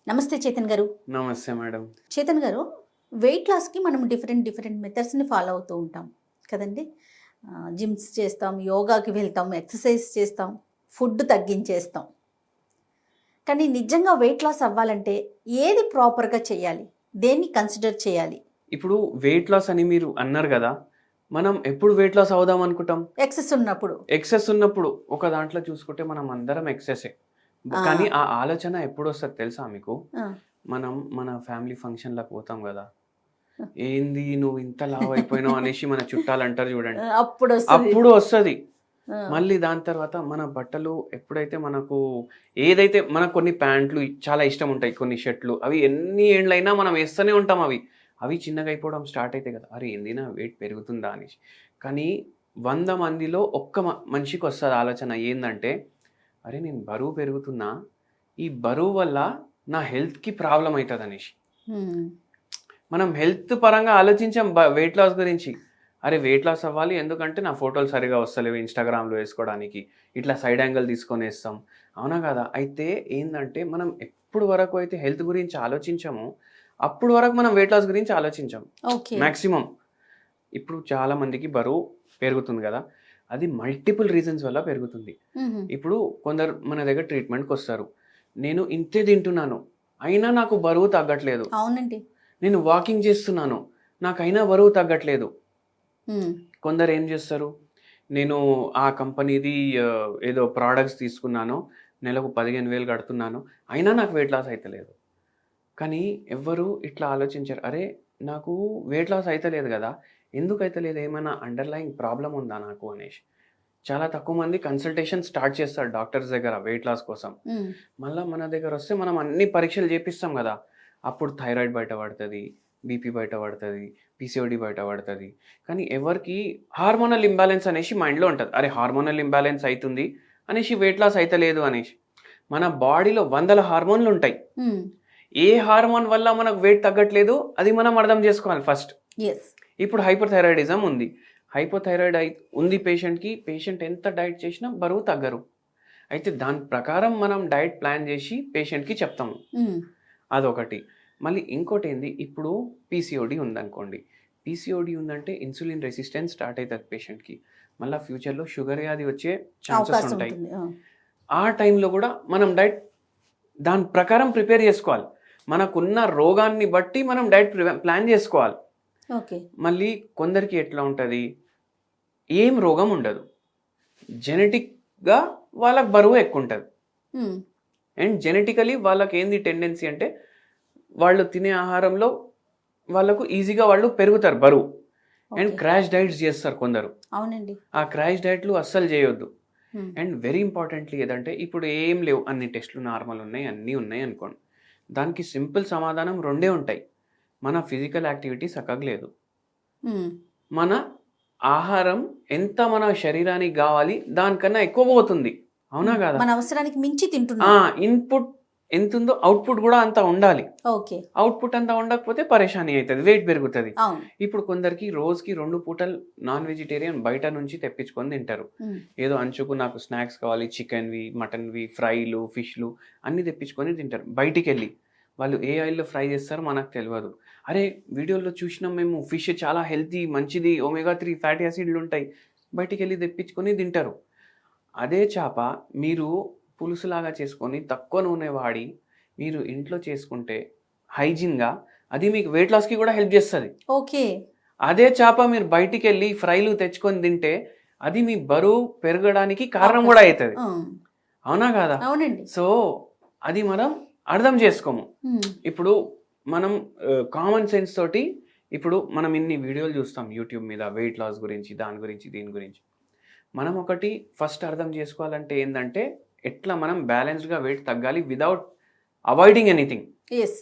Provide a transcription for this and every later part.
నమస్తే చేతన్ గారు. నమస్తే మేడం. చేతన్ గారు, వెయిట్ లాస్‌కి మనం డిఫరెంట్ మెథడ్స్‌ని ఫాలో అవుతూ ఉంటాం కదండీ! జిమ్స్ చేస్తాం, యోగాకి వెళ్తాం, ఎక్సర్సైజ్ చేస్తాం, ఫుడ్ తగ్గించేస్తాం. కానీ నిజంగా వెయిట్ లాస్ అవ్వాలంటే ఏది ప్రాపర్‌గా చేయాలి? దేన్ని కన్సిడర్ చేయాలి? ఇప్పుడు వెయిట్ లాస్ అని మీరు అన్నారు గదా! మనం ఎప్పుడు వెయిట్ లాస్ అవుదాం అనుకుంటాం? ఎక్సెస్ ఉన్నప్పుడు. ఎక్సెస్ ఉన్నప్పుడు. ఒక దాంట్లో చూసుకుంటే మనం అందరం ఎక్సెసే. ఆ! కానీ ఆ ఆలోచన ఎప్పుడొస్తది తెలుసా మీకు? ఆ! మనం మన ఫ్యామిలీ ఫంక్షన్‌లకు పోతాం గదా! ఏంది నువ్వు ఇంత లావయిపోయినావు అనేసి మన చుట్టాలంటారు చూడండి. అప్పుడొస్తది. అప్పుడు వస్తది. ఆ! మళ్ళీ దాని తర్వాత మన బట్టలు ఎప్పుడైతే మనకు ఏదైతే మనకు కొన్ని ప్యాంట్లు చాలా ఇష్టం ఉంటాయి. కొన్ని షర్ట్‌లు అవి ఎన్ని ఏండ్లైనా మనం ఏస్తూనే ఉంటాం అవి. అవి చిన్నగా అయిపోవడం స్టార్ట్ అయితాయి కదా! అరే! ఏంది నా వెయిట్ పెరుగుతుందా అనేసి. కానీ 100 మందిలో ఒక్క మనిషికొస్తది ఆలోచన ఏందంటే, అరే! నేను బరువు పెరుగుతున్నా. ఈ బరువు వల్ల నా హెల్త్‌కి ప్రాబ్లమ్ అయితదనేసి. హ్మ్. మనం హెల్త్ పరంగా ఆలోచించాం వెయిట్ లాస్ గురించి. అరే! వెయిట్ లాస్ అవ్వాలి ఎందుకంటే నా ఫోటోలు సరిగ్గా వస్తలేవు ఇన్‌స్టాగ్రామ్‌లో వేసుకోవడానికి. ఇట్లా సైడ్ యాంగిల్ తీసుకొనేస్తాం. అవునా కాదా? అయితే ఏందంటే మనం ఎప్పుడు వరకు అయితే హెల్త్ గురించి ఆలోచించామో, అప్పుడు వరకు మనం వెయిట్ లాస్ గురించి ఆలోచించం. ఓకే. మాక్సిమం. ఇప్పుడు చాలా మందికి బరువు పెరుగుతుంది కదా! అది మల్టిపుల్ రీజన్స్ వల్ల పెరుగుతుంది. హుహు. ఇప్పుడు కొందరు మన దగ్గర ట్రీట్మెంట్‌కొస్తారు. నేను ఇంతే తింటున్నాను. అయినా నాకు బరువు తగ్గట్లేదు. అవునండి. నేను వాకింగ్ చేస్తున్నాను. నాకైనా బరువు తగ్గట్లేదు. హ్మ్. కొందరు ఏం చేస్తారు? నేను ఆ కంపెనీది ఏదో ప్రొడక్ట్స్ తీసుకున్నాను. నెలకు 15,000 కడుతున్నాను. అయినా నాకు వెయిట్ లాస్ అయితలేదు. కానీ ఎవ్వరు ఇట్లా ఆలోచించరు. అరే! నాకు వెయిట్ లాస్ అయితలేదు గదా! ఎందుకు అయితలేదు? ఏమైనా అండర్‌లయింగ్ ప్రాబ్లమ్ ఉందా నాకు అనేసి. చాలా తక్కువ మంది కన్సల్టేషన్ స్టార్ట్ చేస్తారు డాక్టర్స్ దగ్గర వెయిట్ లాస్ కోసం. హ్మ్. మళ్ళా మన దగ్గరొస్తే మనం అన్ని పరీక్షలు చేపిస్తాం గదా! అప్పుడు థైరాయిడ్ బయట పడతది, బీపీ బయట పడతది, పీసీఓడీ బయట పడతది. కానీ ఎవరికీ హార్మోనల్ ఇంబాలెన్స్ అనేసి మైండ్‌లో ఉంటది. అరే! హార్మోనల్ ఇంబాలెన్స్ అయితుంది అనేసి వెయిట్ లాస్ అయితలేదు అనేసి. మన బాడీలో వందల హార్మోన్‌లుంటాయి. హ్మ్. ఏ హార్మోన్ వల్ల మనకు వెయిట్ తగ్గట్లేదు అది మనం అర్థం చేసుకోవాలి ఫస్ట్. యెస్. ఇప్పుడు హైపోథైరాయిడిజం ఉంది. హైపోథైరాయిడ్ ఉంది పేషెంట్‌కి. పేషెంట్ ఎంత డైట్ చేసినా బరువు తగ్గరు. అయితే దాని ప్రకారం మనం డైట్ ప్లాన్ చేసి పేషెంట్‌కి చెప్తాము. హ్మ్. అదొకటి. మళ్ళీ ఇంకోటేంది ఇప్పుడు పీసీఓడీ ఉందనుకోండి. పీసీఓడీ ఉందంటే ఇన్సులిన్ రెసిస్టెన్స్ స్టార్ట్ అయితది పేషెంట్‌కి. మళ్ళా ఫ్యూచర్‌లో షుగర్ వ్యాధి వచ్చే ఛాన్సెస్ అవకాశం ఉంటాయి. ఉంటుంది. ఆ! ఆ టైంలో గూడా మనం డైట్ దాని ప్రకారం ప్రిపేర్ చేసుకోవాలి. మనకున్న రోగాన్ని బట్టి మనం డైట్ ప్లాన్ చేసుకోవాలి. ఓకే. మళ్ళీ కొందరికి ఎట్లా ఉంటది? ఏం రోగం ఉండదు. జెనెటిక్‌గా వాళ్ళకి బరువు ఎక్కువుంటది. హ్మ్. అండ్ జెనెటికల్లీ వాళ్ళకేంది టెండెన్సీ అంటే, వాళ్ళు తినే ఆహారంలో వాళ్ళకు ఈజీగా వాళ్ళు పెరుగుతారు బరువు. And okay. క్రాష్ డైట్స్ జేస్తారు కొందరు. అవునండి. ఆ క్రాష్ డైట్‌లు అస్సలు జేయొద్దు. హ్మ్. అండ్ వెరీ ఇంపార్టెంట్‌లీ ఏదంటే, ఇప్పుడు ఏం లేవు. అన్ని టెస్ట్‌లు నార్మల్ ఉన్నాయి. అన్నీ ఉన్నాయి అనుకోండి. దానికి సింపుల్ సమాధానం రెండే ఉంటాయి. మన ఫిజికల్ యాక్టివిటీ సక్కగా లేదు. హ్మ్. మన ఆహారం ఎంత మన శరీరానికి గావాలి దానికన్నా ఎక్కువ పోతుంది. అవునా హ్మ్. కాదా? మన అవసరానికి మించి ఆ! తింటున్నాం. ఇన్‌పుట్ ఎంతుందో అవుట్‌పుట్ గూడా అంత ఉండాలి. ఓకే. అవుట్‌పుట్ అంత ఉండకపోతే పరేషానీ అయితది. వెయిట్ పెరుగుతది. అవును. ఇప్పుడు కొందరికి రోజుకి 2 పూటలు నాన్ వెజిటేరియన్ బయట నుంచి తెప్పించుకొని తింటారు. హ్మ్. ఏదో అంచుకు నాకు స్నాక్స్ కావాలి చికెన్‌వి, మటన్‌వి, ఫ్రైలు, ఫిష్‌లు అన్నీ తెప్పించుకొని తింటారు బయటికెళ్ళి. వాళ్ళు ఏ ఆయిల్‌లో ఫ్రై చేస్తారో మనకు తెలవదు. అరే! వీడియోలో చూసినాం మేము ఫిష్ చాలా హెల్తీ, మంచిది, ఒమేగా 3 ఫ్యాటీ యాసిడ్‌లుంటాయి. బయటికెళ్ళి తెప్పించుకొని తింటారు. అదే చేప మీరు పులుసులాగా చేసుకొని తక్కువ నూనె వాడి మీరు ఇంట్లో చేసుకుంటే హైజీన్‌గా అది మీకు వెయిట్ లాస్‌కి కూడా హెల్ప్ చేస్తది. ఓకే. అదే చేప మీరు బయటికెళ్ళి ఫ్రైలు తెచ్చుకొని తింటే అది మీ బరువు పెరగడానికి కారణం కూడా అవకాశం. అయితది. ఆ! అవునా కాదా? అవునండి. సో, అది మనం అర్థం చేసుకోము. హ్మ్. ఇప్పుడు మనం కామన్ సెన్స్ తోటి ఇప్పుడు మనం ఇన్ని వీడియోలు చూస్తాం యూట్యూబ్ మీద వెయిట్ లాస్ గురించి, దాని గురించి, దీని గురించి. మనం ఒకటి ఫస్ట్ అర్థం చేసుకోవాలంటే ఏందంటే, ఎట్లా మనం బ్యాలెన్స్డ్‌గా వెయిట్ తగ్గాలి వితౌట్ అవాయిడింగ్ ఎనీథింగ్. యెస్.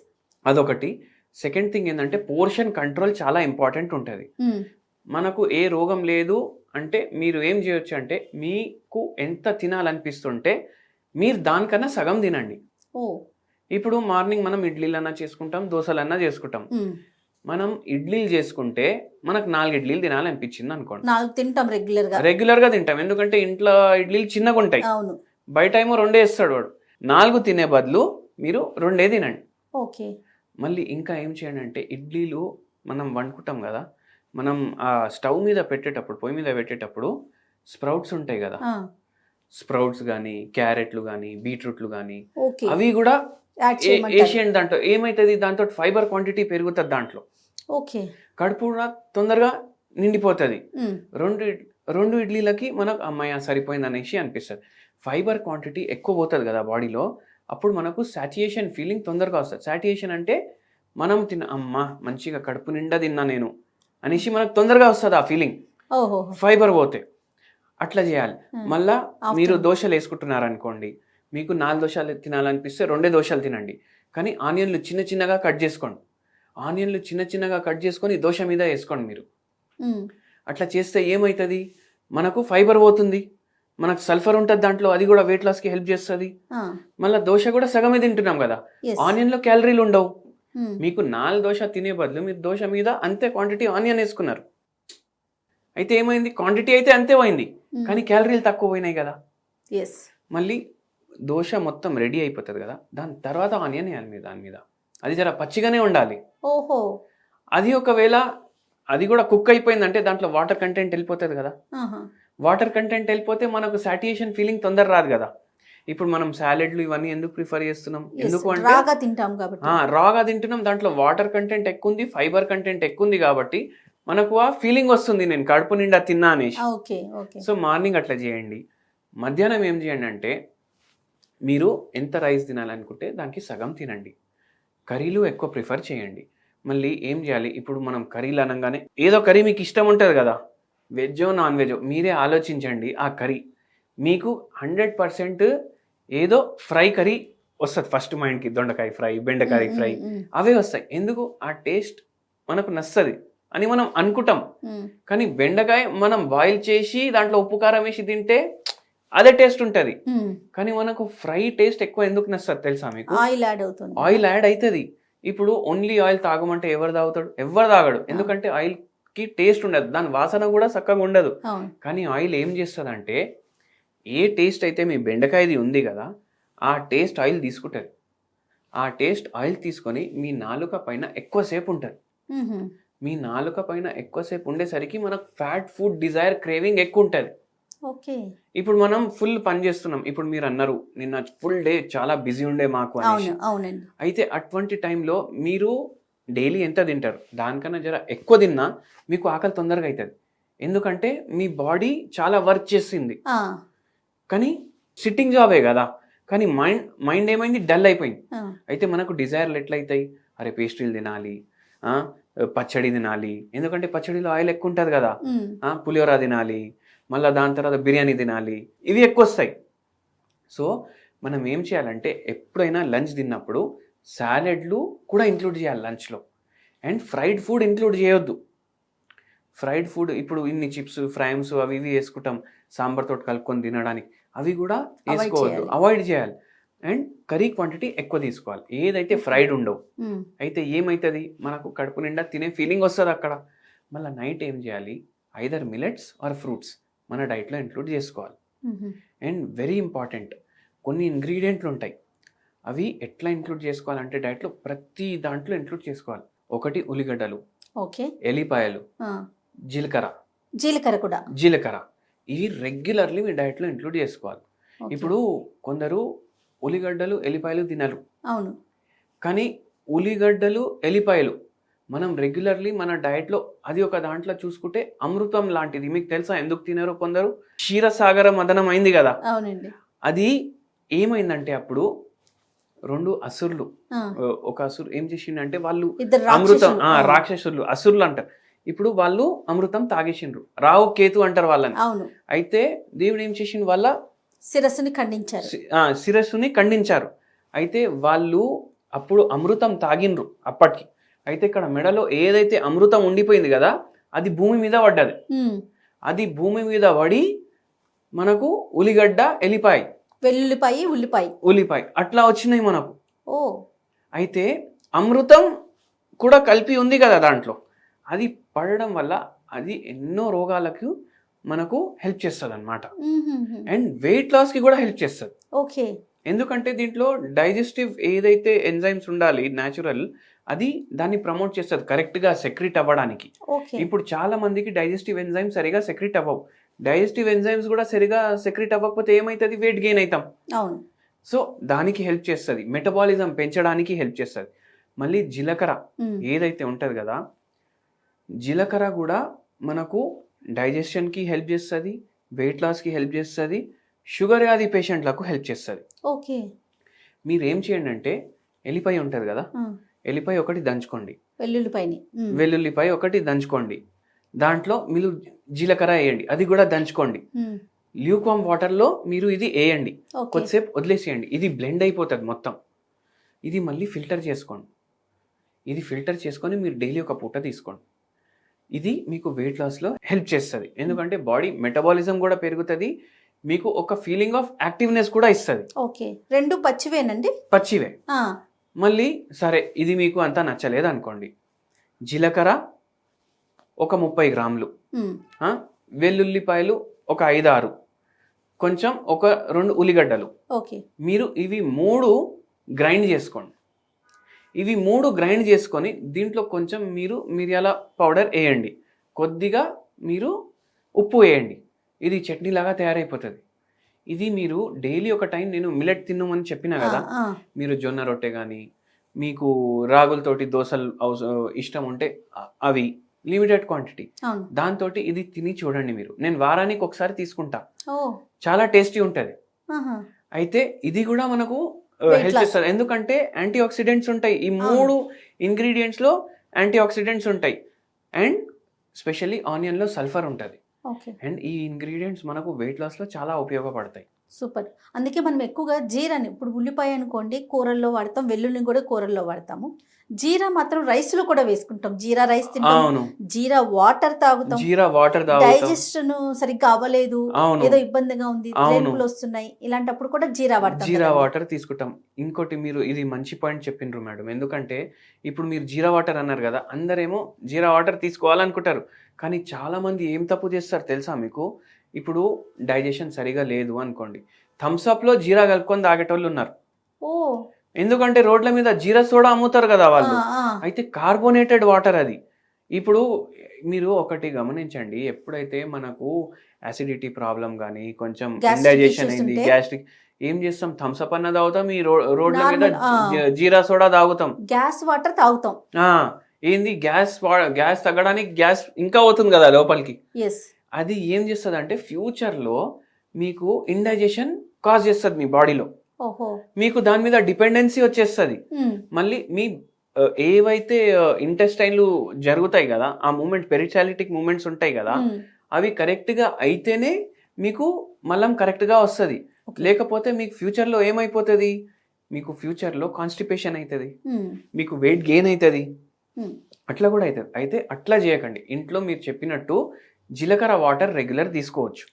అదొకటి. సెకండ్ థింగ్ ఏందంటే, పోర్షన్ కంట్రోల్ చాలా ఇంపార్టెంట్ ఉంటది. హ్మ్. మనకు ఏ రోగం లేదు అంటే, మీరు ఏం జేయొచ్చు అంటే, మీకు ఎంత తినాలనిపిస్తుంటే, మీరు దానికన్నా సగం తినండి. ఓహ్! ఇప్పుడు మార్నింగ్ మనం ఇడ్లీలన్నా చేసుకుంటాం, దోసలన్నా చేసుకుంటాం. హ్మ్. మనం ఇడ్లీలు చేసుకుంటే, మనకు 4 ఇడ్లీలు తినాలనిపించిందనుకోండి. 4 తింటాం రెగ్యులర్‌గా. రెగ్యులర్‌గా తింటాం. ఎందుకంటే ఇంట్లో ఇడ్లీలు చిన్నగుంటాయి. అవును. బయటేమో 2 ఏస్తాడు వాడు. 4 తినే బదులు మీరు 2 తినండి. ఓకే. మళ్ళీ ఇంకా ఏం చేయండి అంటే ఇడ్లీలు మనం వండుకుంటాం కదా, మనం ఆ స్టవ్ మీద పెట్టేటప్పుడు, పొయ్యి మీద పెట్టేటప్పుడు స్ప్రౌట్స్ ఉంటాయి కదా, ఆ! స్ప్రౌట్స్ కానీ, క్యారెట్లు కానీ, బీట్రూట్లు కానీ, ఓకే. అవి కూడా యాడ్ చేయమంటారు. ఏషియన్ దాంట్లో ఏమవుతుంది, దాంతో ఫైబర్ క్వాంటిటీ పెరుగుతుంది దాంట్లో, ఓకే. కడుపు కూడా తొందరగా నిండిపోతుంది. హ్మ్. రెండు రెండు ఇడ్లీలకి మనకు అమ్మాయి సరిపోయింది అనేసి అనిపిస్తుంది. ఫైబర్ క్వాంటిటీ ఎక్కువ పోతుంది కదా బాడీలో, అప్పుడు మనకు సాటియేషన్ ఫీలింగ్ తొందరగా వస్తుంది. సాటియేషన్ అంటే మనం అమ్మ మంచిగా కడుపు నిండా తిన్నా నేను అనేసి మనకు తొందరగా వస్తుంది ఆ ఫీలింగ్, ఓహో! ఫైబర్ పోతే. అట్లా చేయాలి. మళ్ళా మీరు Afternoon. దోశలు వేసుకుంటున్నారు అనుకోండి, మీకు 4 దోశలు తినాలనిపిస్తే 2 దోశలు తినండి, కానీ ఆనియన్లు చిన్న చిన్నగా కట్ చేసుకోండి. ఆనియన్లు చిన్న చిన్నగా కట్ చేసుకొని దోశ మీద వేసుకోండి మీరు. హ్మ్. అట్లా చేస్తే ఏమవుతుంది, మనకు ఫైబర్ పోతుంది, మనకు సల్ఫర్ ఉంటుంది దాంట్లో, అది కూడా వెయిట్ లాస్కి హెల్ప్ చేస్తుంది. ఆ! మళ్ళీ దోశ కూడా సగమే తింటున్నాం కదా, యెస్. ఆనియన్లో క్యాలరీలు ఉండవు. హ్మ్. మీకు 4 దోశ తినే బదులు మీరు దోశ మీద అంతే క్వాంటిటీ ఆనియన్ వేసుకున్నారు, అయితే ఏమైంది, క్వాంటిటీ అయితే అంతే పోయింది, కానీ క్యాలరీలు తక్కువ పోయినాయి కదా. యెస్. మళ్ళీ దోశ మొత్తం రెడీ అయిపోతుంది కదా, దాని తర్వాత ఆనియన్ వేయాలి మీరు దాని మీద, అది జర పచ్చిగానే ఉండాలి. ఓహో! అది ఒకవేళ అది కూడా కుక్ అయిపోయిందంటే దాంట్లో వాటర్ కంటెంట్ వెళ్ళిపోతుంది కదా, ఆహా! వాటర్ కంటెంట్ వెళ్ళిపోతే మనకు సాటియేషన్ ఫీలింగ్ తొందర రాదు కదా. ఇప్పుడు మనం సాలెడ్లు ఇవన్నీ ఎందుకు ప్రిఫర్ చేస్తున్నాం, యెస్. ఎందుకు అంటే రాగా తింటాం కాబట్టి. రాగా తింటున్నాం, దాంట్లో వాటర్ కంటెంట్ ఎక్కువ ఉంది, ఫైబర్ కంటెంట్ ఎక్కువ ఉంది, కాబట్టి మనకు ఆ ఫీలింగ్ వస్తుంది నేను కడుపు నిండా తిన్నా అనేసి. ఓకే. ఓకే. సో మార్నింగ్ అట్లా చేయండి. మధ్యాహ్నం ఏం చేయండి అంటే, మీరు ఎంత రైస్ తినాలనుకుంటే దానికి సగం తినండి, కర్రీలు ఎక్కువ ప్రిఫర్ చేయండి. మళ్ళీ ఏం చేయాలి, ఇప్పుడు మనం కర్రీలు అనగానే ఏదో కర్రీ మీకు ఇష్టం ఉంటుంది కదా, వెజ్జో నాన్ వెజ్జో మీరే ఆలోచించండి. ఆ కర్రీ మీకు 100% ఏదో ఫ్రై కర్రీ వస్తుంది ఫస్ట్ మైండ్కి, దొండకాయ ఫ్రై, బెండకాయ ఫ్రై, అవే వస్తాయి. ఎందుకు, ఆ టేస్ట్ మనకు నచ్చది అని మనం అనుకుంటాం. కానీ బెండకాయ మనం బాయిల్ చేసి దాంట్లో ఉప్పు కారం వేసి తింటే అదే టేస్ట్ ఉంటుంది, కానీ మనకు ఫ్రై టేస్ట్ ఎక్కువ ఎందుకు నచ్చదు తెలుసా మీకు, ఆయిల్ యాడ్ అవుతుంది. ఆయిల్ యాడ్ అవుతుంది. ఇప్పుడు ఓన్లీ ఆయిల్ తాగమంటే ఎవరు తాగుతాడు, ఎవరు తాగడు, ఎందుకంటే ఆయిల్ కి టేస్ట్ ఉండదు, దాని వాసన కూడా చక్కగా ఉండదు. కానీ ఆయిల్ ఏం చేస్తుంది అంటే, ఏ టేస్ట్ అయితే మీ బెండకాయది ఉంది కదా, ఆ టేస్ట్ ఆయిల్ తీసుకుంటుంది. ఆ టేస్ట్ ఆయిల్ తీసుకొని మీ నాలుక పైన ఎక్కువసేపు ఉంటుంది. మీ నాలుక పైన ఎక్కువసేపు ఉండేసరికి మనకు ఫ్యాట్ ఫుడ్ డిజైర్ క్రేవింగ్ ఎక్కువ ఉంటుంది. ఓకే. ఇప్పుడు మనం ఫుల్ పని చేస్తున్నాం, ఇప్పుడు మీరు అన్నారు నిన్న ఫుల్ డే చాలా బిజీ ఉండే మాకు అనేసి. అవునండి. అయితే అటువంటి టైంలో మీరు డైలీ ఎంత తింటారు, దానికన్నా జర ఎక్కువ తిన్నా మీకు ఆకలి తొందరగా అవుతుంది. ఎందుకంటే మీ బాడీ చాలా వర్క్ చేసింది, కానీ సిట్టింగ్ జాబే కదా, కానీ మైండ్ ఏమైంది, డల్ అయిపోయింది. అయితే మనకు డిజైర్లు ఎట్లయితాయి, అరే పేస్ట్రీలు తినాలి, పచ్చడి తినాలి, ఎందుకంటే పచ్చడిలో ఆయిల్ ఎక్కువ ఉంటుంది కదా, పులిహోర తినాలి, మళ్ళీ దాని తర్వాత బిర్యానీ తినాలి, ఇవి ఎక్కువ వస్తాయి. సో మనం ఏం చేయాలంటే, ఎప్పుడైనా లంచ్ తిన్నప్పుడు సాలెడ్లు కూడా ఇంక్లూడ్ చేయాలి లంచ్లో, అండ్ ఫ్రైడ్ ఫుడ్ ఇంక్లూడ్ చేయొద్దు. ఫ్రైడ్ ఫుడ్ ఇప్పుడు ఇన్ని చిప్స్, ఫ్రైమ్స్ అవి ఇవి వేసుకుంటాం సాంబార్తో కలుపుకొని తినడానికి, అవి కూడా వేసుకోవద్దు, అవాయిడ్ చేయాలి. అండ్ కర్రీ క్వాంటిటీ ఎక్కువ తీసుకోవాలి, ఏదైతే ఫ్రైడ్ ఉండవు. అయితే ఏమవుతుంది, మనకు కడుపు నిండా తినే ఫీలింగ్ వస్తుంది అక్కడ. మళ్ళీ నైట్ ఏం చేయాలి, ఐదర్ మిల్లెట్స్ ఆర్ ఫ్రూట్స్ మన డైట్లో ఇంక్లూడ్ చేసుకోవాలి. అండ్ వెరీ ఇంపార్టెంట్, కొన్ని ఇంగ్రీడియంట్లు ఉంటాయి, అవి ఎట్లా ఇంక్లూడ్ చేసుకోవాలంటే డైట్లో ప్రతి దాంట్లో ఇంక్లూడ్ చేసుకోవాలి. ఒకటి ఉల్లిగడ్డలు, ఓకే, ఎల్లిపాయలు, జీలకర్ర కూడా, ఇవి రెగ్యులర్లీ మీ డైట్లో ఇంక్లూడ్ చేసుకోవాలి. ఇప్పుడు కొందరు ఉల్లిగడ్డలు ఎల్లిపాయలు తినరు, అవును, కానీ ఉల్లిగడ్డలు ఎల్లిపాయలు మనం రెగ్యులర్లీ మన డైట్లో, అది ఒక దాంట్లో చూసుకుంటే అమృతం లాంటిది. మీకు తెలుసా ఎందుకు తినరు కొందరు, క్షీరసాగర మదనం అయింది కదా, అవునండి. అది ఏమైందంటే అప్పుడు రెండు అసురులు, ఒక అసురు ఏం చేసిండంటే, వాళ్ళు అమృతం, రాక్షసులు అసురులు అంటారు, ఇప్పుడు వాళ్ళు అమృతం తాగేసిండ్రు, రావు కేతు అంటారు వాళ్ళని. అయితే దేవుడు ఏం చేసిండు, వాళ్ళ శిరస్సుని ఖండించారు. అయితే వాళ్ళు అప్పుడు అమృతం తాగిండ్రు అప్పటికి. అయితే ఇక్కడ మెడలో ఏదైతే అమృతం ఉండిపోయింది కదా, అది భూమి మీద పడ్డది. అది భూమి మీద పడి మనకు ఉల్లిగడ్డ, ఎల్లిపాయ, ఉల్లిపాయ అట్లా వచ్చినాయి మనకు. అయితే అమృతం కూడా కలిపి ఉంది కదా దాంట్లో, అది పడడం వల్ల అది ఎన్నో రోగాలకు మనకు హెల్ప్ చేస్తుంది అనమాట, అండ్ వెయిట్ లాస్కి కూడా హెల్ప్ చేస్తుంది. ఓకే, ఎందుకంటే దీంట్లో డైజెస్టివ్ ఏదైతే ఎంజైమ్స్ ఉండాలి న్యాచురల్, అది దాన్ని ప్రమోట్ చేస్తుంది కరెక్ట్గా సెక్రెట్ అవ్వడానికి. ఓకే. ఇప్పుడు చాలా మందికి డైజెస్టివ్ ఎంజైమ్స్ సరిగా సెక్రెట్ అవ్వవు. డైజెస్టివ్ ఎంజైమ్స్ కూడా సరిగా సెక్రెట్ అవ్వకపోతే ఏమవుతుంది, వెయిట్ గెయిన్ అవుతాం. అవును. సో దానికి హెల్ప్ చేస్తుంది, మెటబాలిజం పెంచడానికి హెల్ప్ చేస్తుంది. మళ్ళీ జీలకర్ర ఏదైతే ఉంటుంది కదా, జీలకర్ర కూడా మనకు డైజెషన్కి హెల్ప్ చేస్తుంది, వెయిట్ లాస్కి హెల్ప్ చేస్తుంది, షుగర్ వ్యాధి పేషెంట్లకు హెల్ప్ చేస్తుంది. ఓకే. మీరు ఏం చేయండి అంటే, ఎల్లిపాయ ఉంటుంది కదా, ఎల్లిపాయ ఒకటి దంచుకోండి, వెల్లుల్లిపాయ ఒకటి దంచుకోండి, దాంట్లో మీరు జీలకర్ర వేయండి, అది కూడా దంచుకోండి, ల్యూక్వామ్ వాటర్లో మీరు ఇది వేయండి, కొద్దిసేపు వదిలేసేయండి, ఇది బ్లెండ్ అయిపోతుంది మొత్తం. ఇది మళ్ళీ ఫిల్టర్ చేసుకోండి, ఇది ఫిల్టర్ చేసుకొని మీరు డైలీ ఒక పూట తీసుకోండి. ఇది మీకు వెయిట్ లాస్లో హెల్ప్ చేస్తుంది, ఎందుకంటే బాడీ మెటబాలిజం కూడా పెరుగుతుంది, మీకు ఒక ఫీలింగ్ ఆఫ్ యాక్టివ్నెస్ కూడా ఇస్తుంది. ఓకే. రెండు పచ్చివేనండి? పచ్చివే. మళ్ళీ సరే ఇది మీకు అంతా నచ్చలేదు అనుకోండి, జీలకర్ర ఒక 30 గ్రాములు, వెల్లుల్లిపాయలు ఒక 5-6, కొంచెం ఒక 2 ఉల్లిగడ్డలు, ఓకే, మీరు ఇవి 3 గ్రైండ్ చేసుకోండి. ఇవి 3 గ్రైండ్ చేసుకొని దీంట్లో కొంచెం మీరు మిరియాల పౌడర్ వేయండి, కొద్దిగా మీరు ఉప్పు వేయండి, ఇది చట్నీ లాగా తయారైపోతుంది. ఇది మీరు డైలీ ఒక టైం, నేను మిల్లెట్ తిన్నమని చెప్పినా కదా, మీరు జొన్న రొట్టె కానీ మీకు రాగులతోటి దోశలు ఇష్టం ఉంటే అవి లిమిటెడ్ క్వాంటిటీ, దాంతో ఇది తిని చూడండి మీరు. నేను వారానికి ఒకసారి తీసుకుంటా, చాలా టేస్టీ ఉంటుంది. అయితే ఇది కూడా మనకు హెల్ప్ చేస్తుంది, ఎందుకంటే యాంటీ ఆక్సిడెంట్స్ ఉంటాయి, ఈ 3 ఇంగ్రీడియంట్స్లో యాంటీ ఆక్సిడెంట్స్ ఉంటాయి, అండ్ స్పెషల్లీ ఆనియన్లో సల్ఫర్ ఉంటుంది, అండ్ ఈ ఇంగ్రీడియంట్స్ మనకు వెయిట్ లాస్లో చాలా ఉపయోగపడతాయి. సూపర్. అందుకే మనం ఎక్కువగా జీరాని, ఇప్పుడు ఉల్లిపాయ అనుకోండి కూరల్లో వాడతాం, వెల్లుల్లిని కూడా కూరల్లో వాడతాము, జీరా మాత్రం రైస్లో కూడా వేసుకుంటాం, జీరా రైస్ తింటాం, జీరా వాటర్ తాగుతాం, డైజెషన్ సరిగ్గా అవ్వలేదు, ఏదో ఇబ్బందిగా ఉంది, రేపులు వస్తున్నాయి, ఇలాంటప్పుడు కూడా జీరా వాడతాం, జీరా వాటర్ తీసుకుంటాం. ఇంకోటి మీరు ఇది మంచి పాయింట్ చెప్పిండ్రు మేడం, ఎందుకంటే ఇప్పుడు మీరు జీరా వాటర్ అన్నారు కదా, అందరేమో జీరా వాటర్ తీసుకోవాలనుకుంటారు, కానీ చాలా మంది ఏం తప్పు చేస్తారు తెలుసా మీకు? ఇప్పుడు డైజెషన్ సరిగా లేదు అనుకోండి, థమ్స్అప్లో జీరా కలుపుకొని తాగేటోళ్ళు ఉన్నారు. ఎందుకంటే రోడ్ల మీద జీరా సోడా అమ్ముతారు కదా వాళ్ళు, అయితే కార్బోనేటెడ్ వాటర్ అది. ఇప్పుడు మీరు ఒకటి గమనించండి, ఎప్పుడైతే మనకు యాసిడిటీ ప్రాబ్లం కానీ కొంచెం ఇండైజెషన్ అయింది, గ్యాస్ట్రిక్, ఏం చేస్తాం, థమ్స్అప్ అన్న తాగుతాం, ఈ రోడ్ల మీద జీరా సోడా తాగుతాం, గ్యాస్ వాటర్ తాగుతాం. ఏంది గ్యాస్ తగ్గడానికి గ్యాస్ ఇంకా అవుతుంది కదా లోపలికి, అది ఏం చేస్తుంది అంటే ఫ్యూచర్లో మీకు ఇండైజెషన్ కాజ్ చేస్తుంది మీ బాడీలో, మీకు దాని మీద డిపెండెన్సీ వచ్చేస్తుంది. మళ్ళీ మీ ఏవైతే ఇంటెస్టైన్లు జరుగుతాయి కదా, ఆ మూమెంట్ పెరిచాలిటిక్ మూమెంట్స్ ఉంటాయి కదా, అవి కరెక్ట్గా అయితేనే మీకు మళ్ళీ కరెక్ట్గా వస్తుంది, లేకపోతే మీకు ఫ్యూచర్లో ఏమైపోతుంది, మీకు ఫ్యూచర్లో కాన్స్టిపేషన్ అవుతుంది, మీకు వెయిట్ గెయిన్ అవుతుంది, అట్లా కూడా అవుతుంది. అయితే అట్లా చేయకండి, ఇంట్లో మీరు చెప్పినట్టు జీలకర్ర వాటర్ రెగ్యులర్ తీసుకోవచ్చు.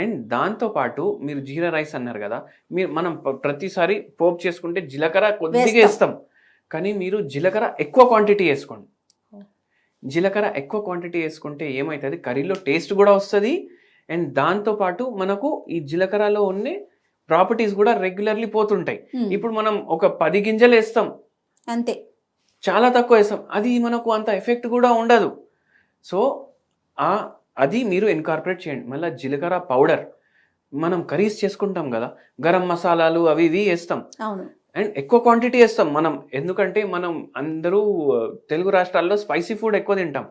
అండ్ దాంతోపాటు మీరు జీరా రైస్ అన్నారు కదా, మనం ప్రతిసారి పోపు చేసుకుంటే జీలకర్ర కొద్దిగా వేస్తాం, కానీ మీరు జీలకర్ర ఎక్కువ క్వాంటిటీ వేసుకోండి. జీలకర్ర ఎక్కువ క్వాంటిటీ వేసుకుంటే ఏమవుతుంది, కర్రీలో టేస్ట్ కూడా వస్తుంది, అండ్ దాంతోపాటు మనకు ఈ జీలకర్రలో ఉన్న ప్రాపర్టీస్ కూడా రెగ్యులర్లీ పోతుంటాయి. ఇప్పుడు మనం ఒక 10 గింజలు వేస్తాం అంతే, చాలా తక్కువ వేస్తాం, అది మనకు అంత ఎఫెక్ట్ కూడా ఉండదు. సో అది మీరు ఇన్కార్పొరేట్ చేయండి. మళ్ళీ జీలకర్ర పౌడర్ మనం కర్రీస్ చేసుకుంటాం కదా, గరం మసాలాలు అవి ఇవి వేస్తాం, అండ్ ఎక్కువ క్వాంటిటీ వేస్తాం మనం, ఎందుకంటే మనం అందరూ తెలుగు రాష్ట్రాల్లో స్పైసీ ఫుడ్ ఎక్కువ తింటాం.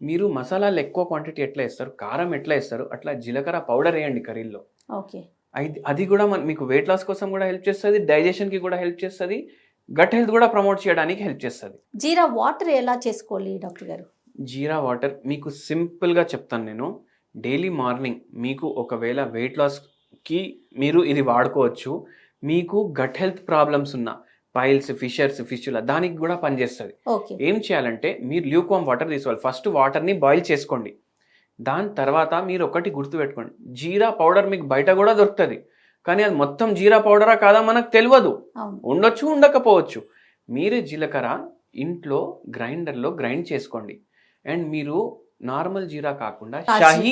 మీరు మసాలాలు ఎక్కువ క్వాంటిటీ ఎట్లా వేస్తారు, కారం ఎట్లా వేస్తారు, అట్లా జీలకర్ర పౌడర్ వేయండి కర్రీలో. అది కూడా మీకు వెయిట్ లాస్ కోసం కూడా హెల్ప్ చేస్తుంది, డైజెషన్కి కూడా హెల్ప్ చేస్తుంది, గట్ హెల్త్ కూడా ప్రమోట్ చేయడానికి హెల్ప్ చేస్తుంది. జీరా వాటర్ ఎలా చేసుకోవాలి డాక్టర్ గారు? జీరా వాటర్ మీకు సింపుల్గా చెప్తాను నేను. డైలీ మార్నింగ్ మీకు ఒకవేళ వెయిట్ లాస్కి మీరు ఇది వాడుకోవచ్చు. మీకు గట్ హెల్త్ ప్రాబ్లమ్స్ ఉన్న పైల్స్, ఫిషర్స్, దానికి కూడా పనిచేస్తుంది. ఏం చేయాలంటే మీరు ల్యూక్వామ్ వాటర్ తీసుకోవాలి. ఫస్ట్ వాటర్ని బాయిల్ చేసుకోండి, దాని తర్వాత మీరు ఒకటి గుర్తుపెట్టుకోండి, జీరా పౌడర్ మీకు బయట కూడా దొరుకుతుంది, కానీ అది మొత్తం జీరా పౌడరా కాదా మనకు తెలియదు, ఉండొచ్చు ఉండకపోవచ్చు. మీరు జీలకర్ర ఇంట్లో గ్రైండర్లో గ్రైండ్ చేసుకోండి, అండ్ మీరు నార్మల్ జీరా కాకుండా షాహీ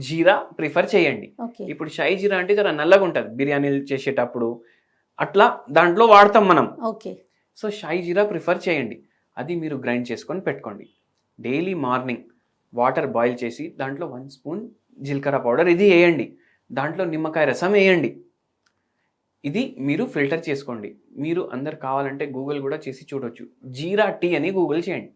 జీరా ప్రిఫర్ చేయండి. ఇప్పుడు షాహీ జీరా అంటే జర నల్లగా ఉంటుంది, బిర్యానీలు చేసేటప్పుడు అట్లా దాంట్లో వాడతాం మనం. ఓకే. సో షాయి జీరా ప్రిఫర్ చేయండి. అది మీరు గ్రైండ్ చేసుకొని పెట్టుకోండి. డైలీ మార్నింగ్ వాటర్ బాయిల్ చేసి దాంట్లో 1 స్పూన్ జీలకర్ర పౌడర్ ఇది వేయండి. దాంట్లో నిమ్మకాయ రసం వేయండి. ఇది మీరు ఫిల్టర్ చేసుకోండి. మీరు అందరు కావాలంటే గూగుల్ కూడా చేసి చూడొచ్చు. జీరా టీ అని గూగుల్ చేయండి.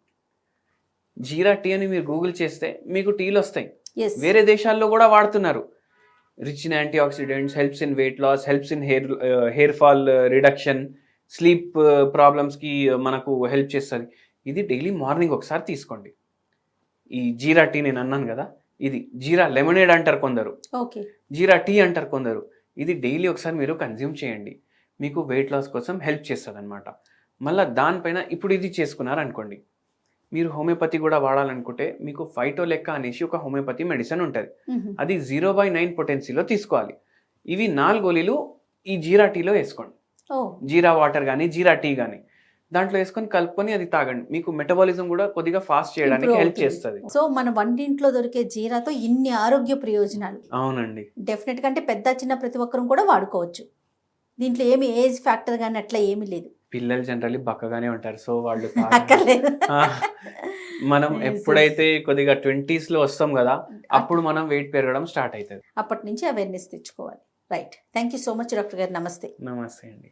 జీరా టీ అని మీరు గూగుల్ చేస్తే మీకు టీలు వస్తాయి. ఎస్. వేరే దేశాల్లో కూడా వాడుతున్నారు. Rich in antioxidants, helps in weight loss, helps in hair fall reduction, sleep ప్రాబ్లమ్స్కి మనకు హెల్ప్ చేస్తుంది. ఇది డైలీ మార్నింగ్ ఒకసారి తీసుకోండి. ఈ జీరా టీ నేను అన్నాను కదా, ఇది జీరా లెమనేడ్ అంటారు కొందరు, ఓకే. జీరా టీ అంటారు కొందరు. ఇది డైలీ ఒకసారి మీరు కన్జ్యూమ్ చేయండి. మీకు వెయిట్ లాస్ కోసం హెల్ప్ చేస్తుంది అనమాట. మళ్ళీ దానిపైన ఇప్పుడు ఇది చేసుకున్నారు అనుకోండి, మీరు హోమియోపతి కూడా వాడాలనుకుంటే మీకు ఫైటోలెక్క అనేసి ఒక హోమియోపతి మెడిసిన్ ఉంటుంది. అది 0/9 పొటెన్సీలో తీసుకోవాలి. ఇవి 4 గోళీలు ఈ జీరా టీలో వేసుకోండి. జీరా వాటర్ కానీ జీరా టీ కానీ దాంట్లో వేసుకొని కలుపుకొని అది తాగండి. మీకు మెటబాలిజం కూడా కొద్దిగా ఫాస్ట్ చేయడానికి హెల్ప్ చేస్తుంది. సో మన వంటింట్లో దొరికే జీరాతో ఇన్ని ఆరోగ్య ప్రయోజనాలు. అవునండి. డెఫినెట్ గా అంటే పెద్ద చిన్న ప్రతి ఒక్కరు కూడా వాడుకోవచ్చు. దీంట్లో ఏమి ఏజ్ ఫ్యాక్టర్ కానీ అట్లా ఏమీ లేదు. పిల్లలు జనరల్లీ బక్కగానే ఉంటారు, సో వాళ్ళు అక్కర్లేదు. మనం ఎప్పుడైతే కొద్దిగా 20s లో వస్తాం కదా, అప్పుడు మనం వెయిట్ పెరగడం స్టార్ట్ అవుతుంది. అప్పటి నుంచి అవేర్నెస్ తెచ్చుకోవాలి. Right. Thank you so much doctor గారు. నమస్తే. నమస్తే అండి.